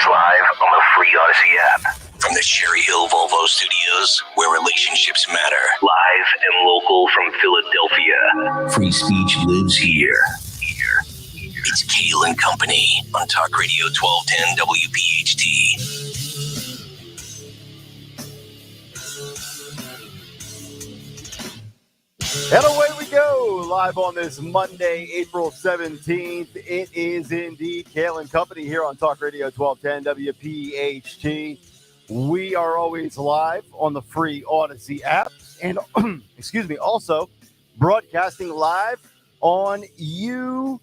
always live on the free Odyssey app. From the Cherry Hill Volvo Studios, where relationships matter. Live and local from Philadelphia. Free speech lives here. It's Kayal and Company on Talk Radio 1210 WPHT. And away we go, live on this Monday, April 17th. It is indeed Kayal and Company here on Talk Radio 1210 WPHT. We are always live on the free Odyssey app and, also broadcasting live on YouTube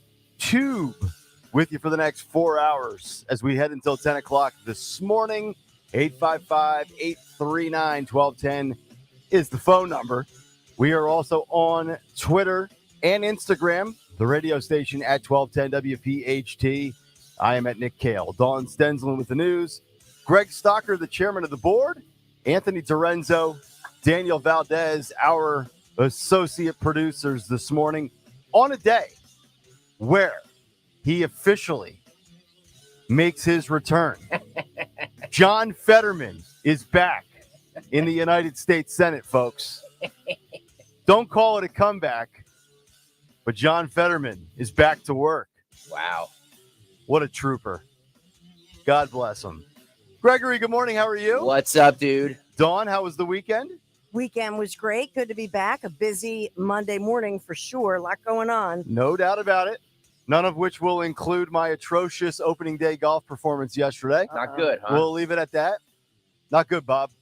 with you for the next 4 hours as we head until 10 o'clock this morning. 855-839-1210 is the phone number. We are also on Twitter and Instagram, the radio station at 1210 WPHT. I am at Nick Kayal. Dawn Stensland with the news. Greg Stocker, the chairman of the board. Anthony Dorenzo, Daniel Valdez, our associate producers this morning on a day where he officially makes his return. John Fetterman is back in the United States Senate, folks. Don't call it a comeback, but John Fetterman is back to work. Wow. What a trooper. God bless him. Gregory, good morning. How are you? What's up, dude? Dawn, how was the weekend? Weekend was great. Good to be back. A busy Monday morning for sure. A lot going on. No doubt about it. None of which will include my atrocious opening day golf performance yesterday. Not good, huh? We'll leave it at that. Not good, Bob.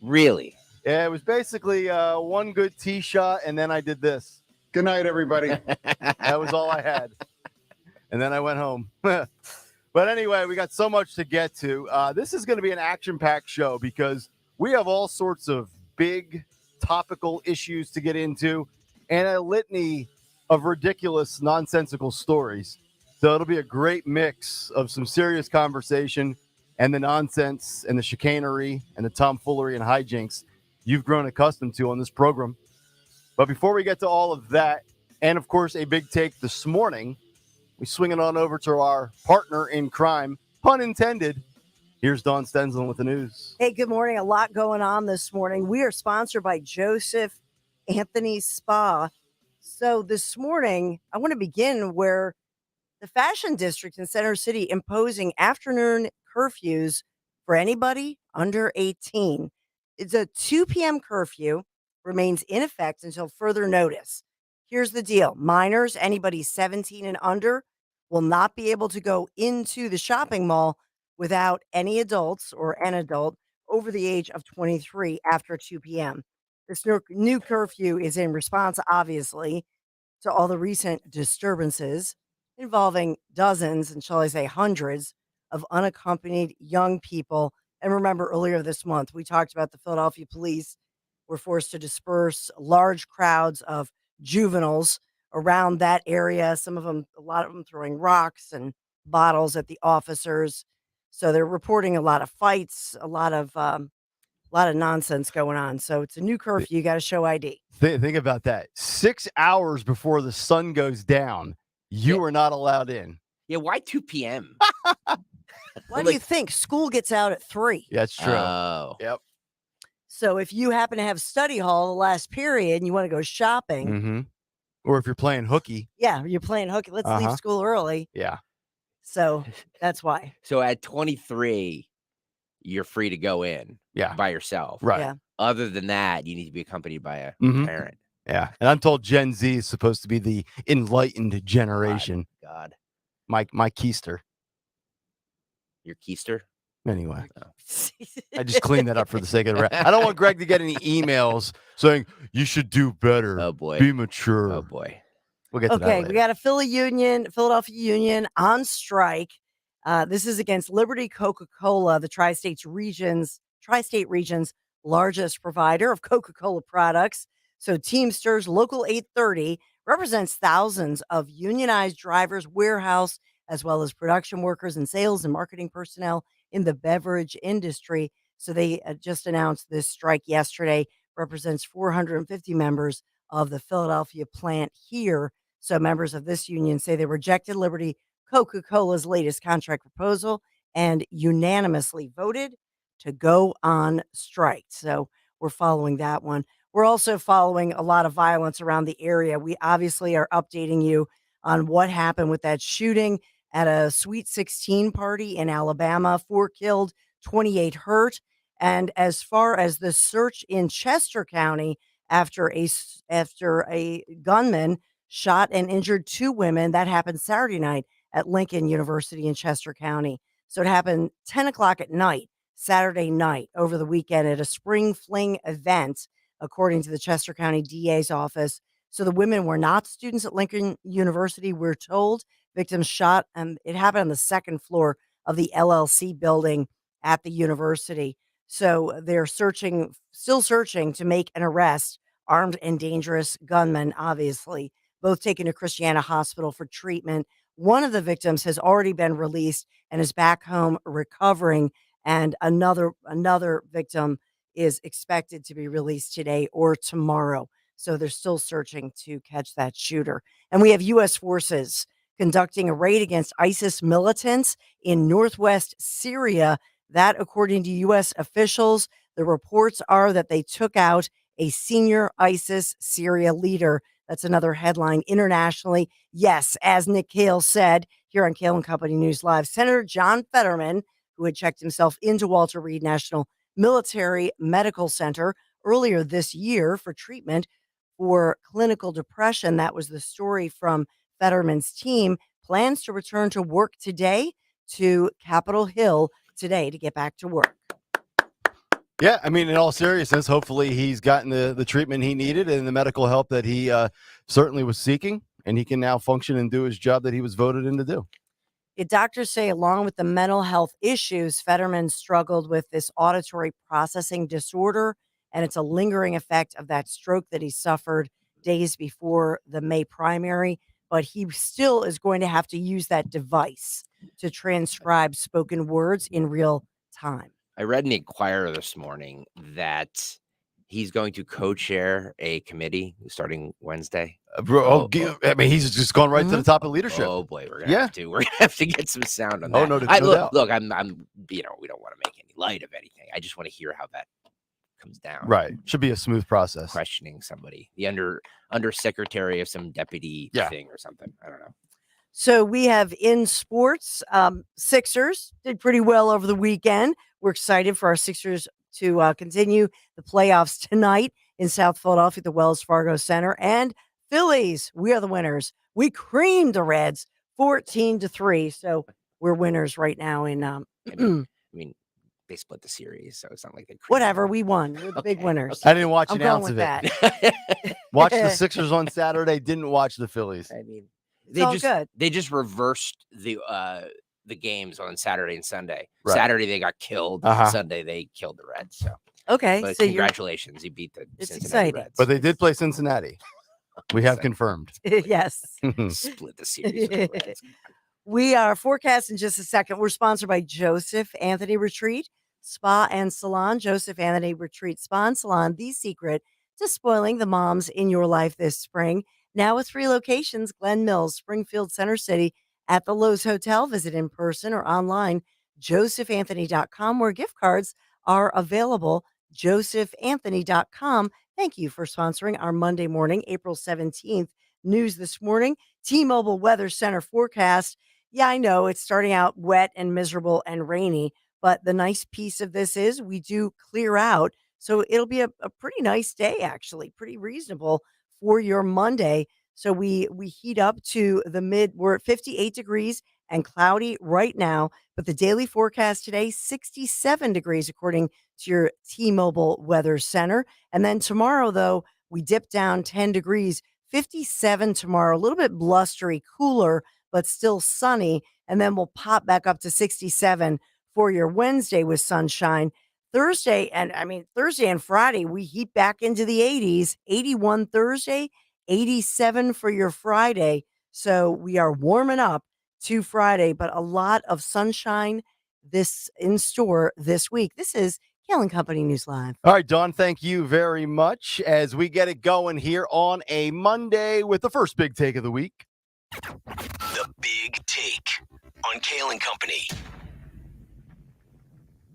Really? Yeah, it was basically one good tee shot, and then I did this. Good night, everybody. That was all I had. And then I went home. But anyway, we got so much to get to. This is going to be an action-packed show because we have all sorts of big topical issues to get into and a litany of ridiculous, nonsensical stories. So it'll be a great mix of some serious conversation and the nonsense and the chicanery and the tomfoolery and hijinks you've grown accustomed to on this program. But before we get to all of that, and of course a big take this morning, we swing it on over to our partner in crime, pun intended. Here's Dawn Stensland with the news. Hey, good morning. A lot going on this morning. We are sponsored by Joseph Anthony Spa. So this morning, I want to begin where the Fashion District in Center City imposing afternoon curfews for anybody under 18. It's a 2 p.m. curfew, remains in effect until further notice. Here's the deal. Minors, anybody 17 and under, will not be able to go into the shopping mall without any adults or an adult over the age of 23 after 2 p.m. This new curfew is in response, obviously, to all the recent disturbances involving dozens, and shall I say hundreds, of unaccompanied young people. And remember, earlier this month, we talked about the Philadelphia police were forced to disperse large crowds of juveniles around that area. A lot of them throwing rocks and bottles at the officers. So they're reporting a lot of fights, a lot of nonsense going on. So it's a new curfew. You got to show ID. Think about that. 6 hours before the sun goes down, you are not allowed in. Yeah, why 2 p.m.? Why do you think? School gets out at 3. Yeah, that's true. Oh. Yep. So if you happen to have study hall the last period and you want to go shopping. Mm-hmm. Or if you're playing hooky. Yeah, you're playing hooky. Let's leave school early. Yeah. So that's why. So at 23, you're free to go in by yourself. Right. Yeah. Other than that, you need to be accompanied by a parent. Yeah. And I'm told Gen Z is supposed to be the enlightened generation. God. My keister. Your keister? Anyway, I just cleaned that up for the sake of it. I don't want Greg to get any emails saying you should do better. Oh, boy. Be mature. Oh, boy. We'll get to that later. We got a Philadelphia Union on strike. This is against Liberty Coca-Cola, the tri-state region's largest provider of Coca-Cola products. So Teamsters Local 830 represents thousands of unionized drivers, warehouse, as well as production workers and sales and marketing personnel in the beverage industry. So they just announced this strike yesterday, represents 450 members of the Philadelphia plant here. So members of this union say they rejected Liberty Coca-Cola's latest contract proposal and unanimously voted to go on strike. So we're following that one. We're also following a lot of violence around the area. We obviously are updating you on what happened with that shooting at a Sweet 16 party in Alabama. 4 killed, 28 hurt. And as far as the search in Chester County after a gunman shot and injured 2 women, that happened Saturday night at Lincoln University in Chester County. So it happened 10 o'clock at night, Saturday night over the weekend at a spring fling event, according to the Chester County DA's office. So the women were not students at Lincoln University, we're told. Victims shot, and it happened on the second floor of the LLC building at the university. So they're still searching to make an arrest. Armed and dangerous gunmen, obviously, both taken to Christiana Hospital for treatment. One of the victims has already been released and is back home recovering, and another victim is expected to be released today or tomorrow. So they're still searching to catch that shooter. And we have U.S. forces conducting a raid against ISIS militants in northwest Syria. That, according to U.S. officials, the reports are that they took out a senior ISIS Syria leader. That's another headline internationally. Yes, as Nick Kayal said here on Kayal and Company News Live, Senator John Fetterman, who had checked himself into Walter Reed National Military Medical Center earlier this year for treatment for clinical depression. That was the story from Fetterman's team. Plans to return to work today to Capitol Hill today to get back to work. Yeah, I mean, in all seriousness, hopefully he's gotten the treatment he needed and the medical help that he certainly was seeking, and he can now function and do his job that he was voted in to do. Doctors say, along with the mental health issues, Fetterman struggled with this auditory processing disorder, and it's a lingering effect of that stroke that he suffered days before the May primary. But he still is going to have to use that device to transcribe spoken words in real time. I read in the Inquirer this morning that he's going to co-chair a committee starting Wednesday. I mean, he's just gone right to the top of leadership. Oh boy, we're gonna have to get some sound on that. Oh no, no doubt. Look, I'm we don't want to make any light of anything. I just want to hear how that comes down. Right, should be a smooth process. Questioning somebody, the undersecretary of some deputy thing or something. I don't know. So we have in sports, Sixers did pretty well over the weekend. We're excited for our Sixers to continue the playoffs tonight in South Philadelphia at the Wells Fargo Center. And Phillies, we are the winners. We creamed the Reds 14-3. So we're winners right now in I mean, they split the series, so it's not like they whatever, we won. We're the big winners. I didn't watch an ounce of it. Watch the Sixers on Saturday, didn't watch the Phillies. I mean, good. They just reversed the games on Saturday and Sunday. Right. Saturday they got killed. Sunday they killed the Reds. So okay, but so congratulations, you beat the Cincinnati exciting. Reds. But they did play Cincinnati. We have confirmed. Yes. Split the series with the Reds. We are forecast in just a second. We're sponsored by Joseph Anthony Retreat Spa and Salon. Joseph Anthony Retreat Spa and Salon, the secret to spoiling the moms in your life this spring. Now with 3 locations: Glen Mills, Springfield, Center City, at the Lowe's Hotel. Visit in person or online, josephanthony.com, where gift cards are available, josephanthony.com. Thank you for sponsoring our Monday morning, April 17th news this morning. T-Mobile Weather Center forecast. Yeah, I know it's starting out wet and miserable and rainy, but the nice piece of this is we do clear out. So it'll be a pretty nice day, actually, pretty reasonable for your Monday. So we heat up to we're at 58 degrees and cloudy right now, but the daily forecast today, 67 degrees, according to your T-Mobile Weather Center. And then tomorrow, though, we dip down 10 degrees, 57 tomorrow, a little bit blustery, cooler, but still sunny. And then we'll pop back up to 67 for your Wednesday with sunshine. Thursday and Friday, we heat back into the 80s, 81 Thursday, 87 for your Friday. So we are warming up to Friday, but a lot of sunshine in store this week. This is Kayal and Company News Live. All right, Dawn, thank you very much as we get it going here on a Monday with the first big take of the week. The Big Take on Kayal and Company.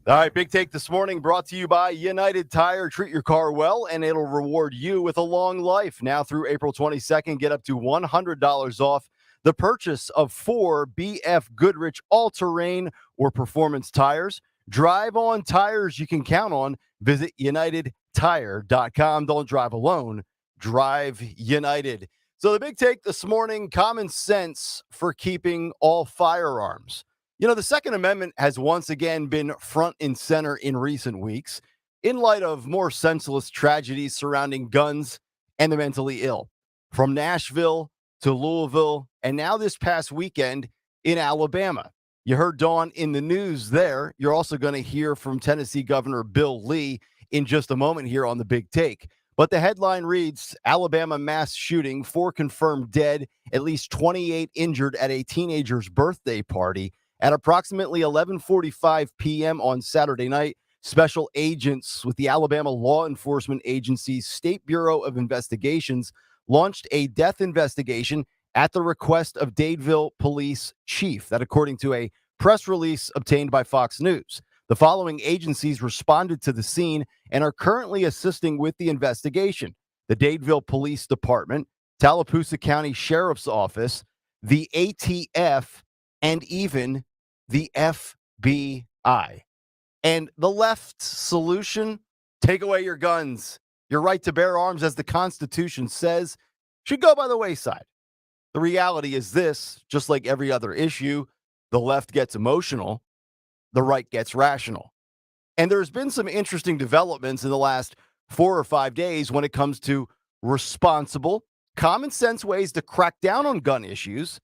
All right, big take this morning brought to you by United Tire. Treat your car well, and it'll reward you with a long life. Now through April 22nd, get up to $100 off the purchase of 4 BF Goodrich all-terrain or performance tires. Drive on tires you can count on. Visit UnitedTire.com. Don't drive alone. Drive United. So the big take this morning, common sense for keeping all firearms. You know, the Second Amendment has once again been front and center in recent weeks in light of more senseless tragedies surrounding guns and the mentally ill. From Nashville to Louisville, and now this past weekend in Alabama. You heard Dawn in the news there. You're also going to hear from Tennessee Governor Bill Lee in just a moment here on the Big Take. But the headline reads, Alabama mass shooting, 4 confirmed dead, at least 28 injured at a teenager's birthday party. At approximately 11:45 p.m. on Saturday night, special agents with the Alabama Law Enforcement Agency's State Bureau of Investigations launched a death investigation at the request of Dadeville Police Chief. That, according to a press release obtained by Fox News. The following agencies responded to the scene and are currently assisting with the investigation: the Dadeville Police Department, Tallapoosa County Sheriff's Office, the ATF, and even the FBI. And the left's solution: take away your guns. Your right to bear arms, as the Constitution says, should go by the wayside. The reality is this: just like every other issue, the left gets emotional, the right gets rational. And there's been some interesting developments in the last 4 or 5 days when it comes to responsible, common sense ways to crack down on gun issues,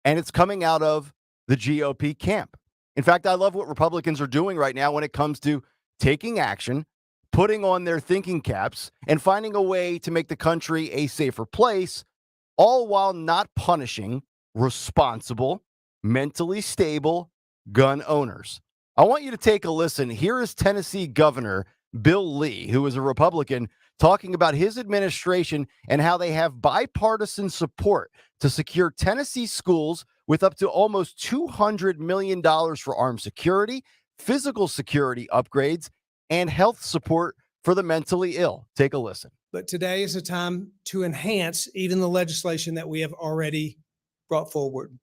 and it's coming out of the GOP camp. In fact, I love what Republicans are doing right now when it comes to taking action, putting on their thinking caps, and finding a way to make the country a safer place, all while not punishing responsible, mentally stable gun owners. I want you to take a listen. Here is Tennessee Governor Bill Lee, who is a Republican, talking about his administration and how they have bipartisan support to secure Tennessee schools with up to almost $200 million for armed security, physical security upgrades, and health support for the mentally ill. Take a listen. But today is a time to enhance even the legislation that we have already brought forward.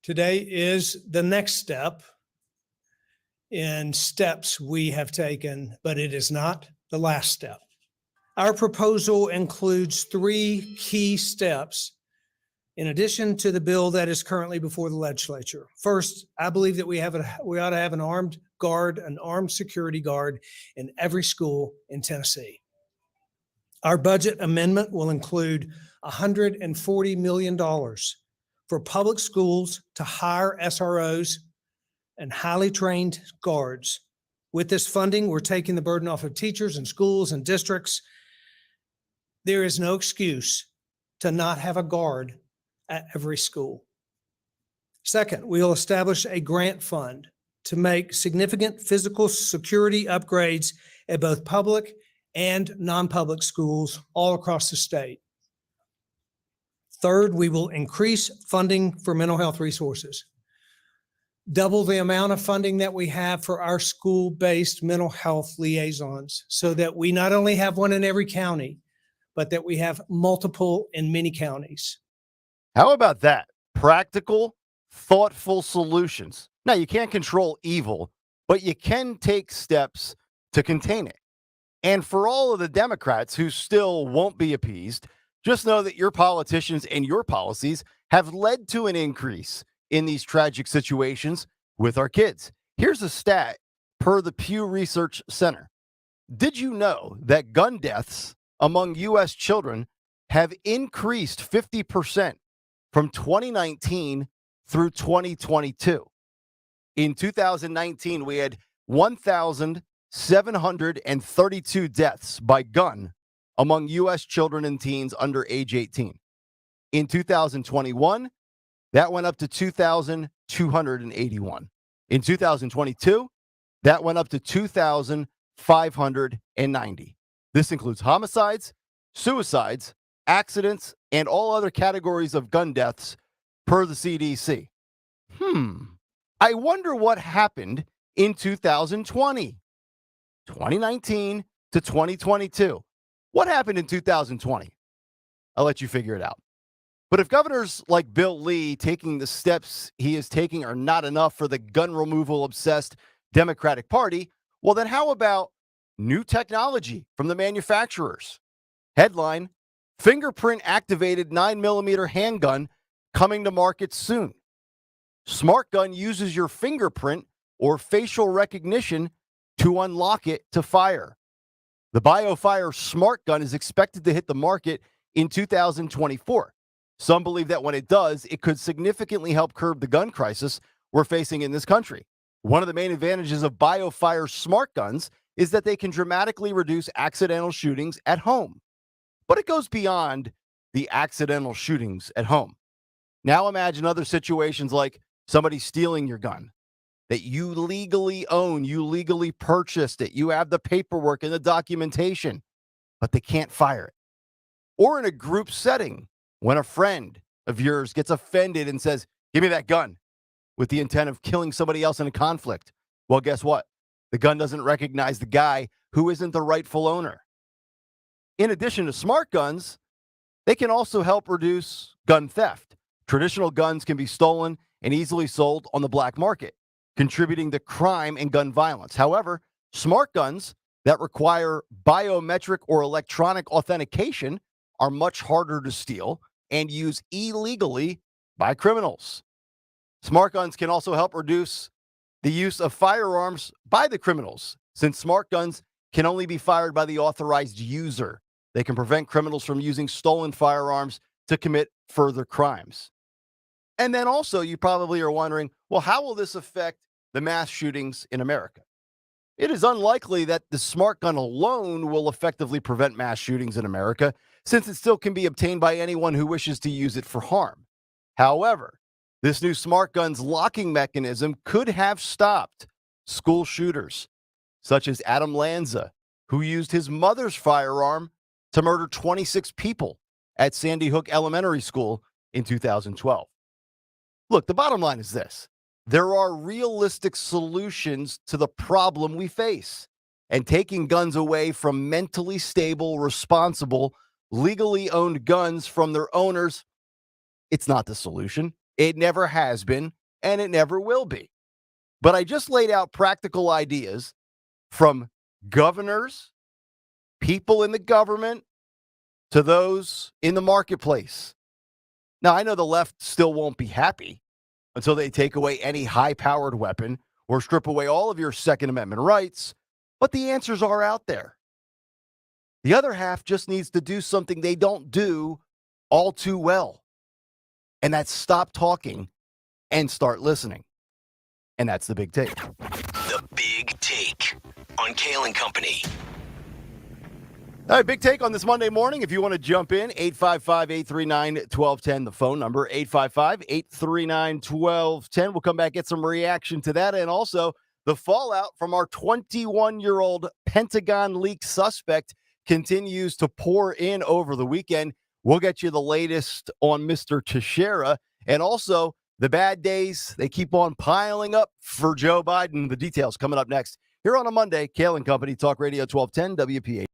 Today is the next step in steps we have taken, but it is not the last step. Our proposal includes 3 key steps in addition to the bill that is currently before the legislature. First, I believe that we ought to have an armed guard, an armed security guard in every school in Tennessee. Our budget amendment will include $140 million for public schools to hire SROs and highly trained guards. With this funding, we're taking the burden off of teachers and schools and districts. There is no excuse to not have a guard at every school. Second, we will establish a grant fund to make significant physical security upgrades at both public and non-public schools all across the state. Third, we will increase funding for mental health resources. Double the amount of funding that we have for our school-based mental health liaisons so that we not only have one in every county, but that we have multiple in many counties. How about that? Practical, thoughtful solutions. Now, you can't control evil, but you can take steps to contain it. And for all of the Democrats who still won't be appeased, just know that your politicians and your policies have led to an increase in these tragic situations with our kids. Here's a stat per the Pew Research Center. Did you know that gun deaths among U.S. children have increased 50% from 2019 through 2022? In 2019, we had 1,732 deaths by gun among U.S. children and teens under age 18. In 2021, that went up to 2,281. In 2022, that went up to 2,590. This includes homicides, suicides, accidents, and all other categories of gun deaths per the CDC. I wonder what happened in 2020, 2019 to 2022. What happened in 2020? I'll let you figure it out. But if governors like Bill Lee taking the steps he is taking are not enough for the gun removal obsessed Democratic Party, well, then how about new technology from the manufacturers? Headline: fingerprint activated 9mm handgun coming to market soon. Smart gun uses your fingerprint or facial recognition to unlock it to fire. The BioFire Smart Gun is expected to hit the market in 2024. Some believe that when it does, it could significantly help curb the gun crisis we're facing in this country. One of the main advantages of BioFire Smart Guns is that they can dramatically reduce accidental shootings at home. But it goes beyond the accidental shootings at home. Now imagine other situations like somebody stealing your gun that you legally own, you legally purchased it, you have the paperwork and the documentation, but they can't fire it. Or in a group setting, when a friend of yours gets offended and says, "Give me that gun," with the intent of killing somebody else in a conflict. Well, guess what? The gun doesn't recognize the guy who isn't the rightful owner. In addition to smart guns, they can also help reduce gun theft. Traditional guns can be stolen and easily sold on the black market, contributing to crime and gun violence. However, smart guns that require biometric or electronic authentication are much harder to steal and used illegally by criminals. Smart guns can also help reduce the use of firearms by the criminals, since smart guns can only be fired by the authorized user. They can prevent criminals from using stolen firearms to commit further crimes. And then also, you probably are wondering, well, how will this affect the mass shootings in America? It is unlikely that the smart gun alone will effectively prevent mass shootings in America, since it still can be obtained by anyone who wishes to use it for harm. However, this new smart gun's locking mechanism could have stopped school shooters, such as Adam Lanza, who used his mother's firearm to murder 26 people at Sandy Hook Elementary School in 2012. Look, the bottom line is this. There are realistic solutions to the problem we face, and taking guns away from mentally stable, responsible, legally owned guns from their owners, it's not the solution. It never has been, and it never will be. But I just laid out practical ideas from governors, people in the government, to those in the marketplace. Now, I know the left still won't be happy until they take away any high-powered weapon or strip away all of your Second Amendment rights, but the answers are out there. The other half just needs to do something they don't do all too well, and that's stop talking and start listening. And that's the big take. The Big Take on Kayal and Company. All right, big take on this Monday morning. If you want to jump in, 855-839-1210, the phone number, 855-839-1210. We'll come back, get some reaction to that, and also the fallout from our 21-year-old Pentagon leak suspect continues to pour in over the weekend. We'll get you the latest on Mr. Teixeira, and also the bad days, they keep on piling up for Joe Biden. The details coming up next here on a Monday. Kayal and Company, Talk Radio 1210, WPA.